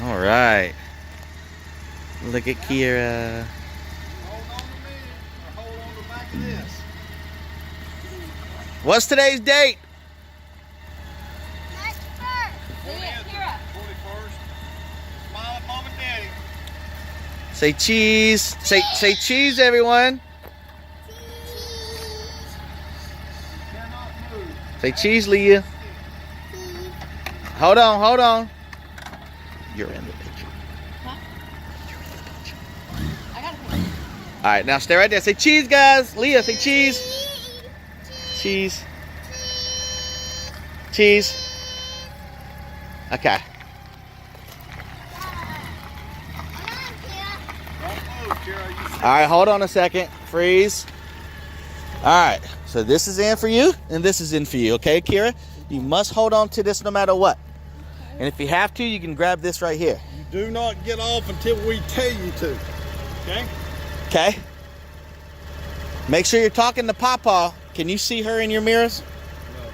All right. Look at Kira. Hold on to me, or hold on to the back of this. What's today's date? March 1st. What is it? 21st. Smile at Mom and Daddy. Say cheese. Say cheese, everyone. Cannot move. Say cheese, Leah. Hold on. You're in the picture. Huh? You're in the picture. I got a picture. All right, now stay right there. Say cheese, guys. Leah, say cheese. Cheese. Cheese. Okay. Don't move, Kira. You All right, hold on a second. Freeze. All right, so this is in for you, and this is in for you, okay, Kira? You must hold on to this no matter what. And if you have to, you can grab this right here. You do not get off until we tell you to. Okay? Okay? Make sure you're talking to Papa. Can you see her in your mirrors? No.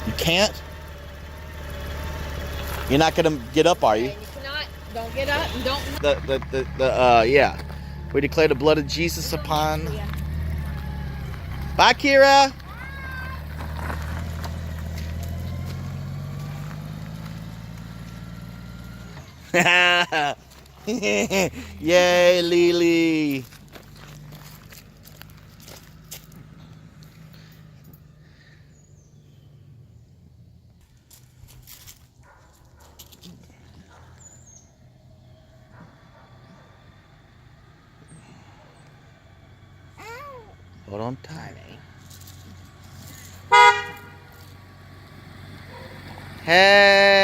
You can't? You're not gonna get up, are you? Okay, you cannot. Don't get up and don't. Yeah. We declare the blood of Jesus upon. Yeah. Bye, Kira. Yay, Lily. Hold on tight. Hey.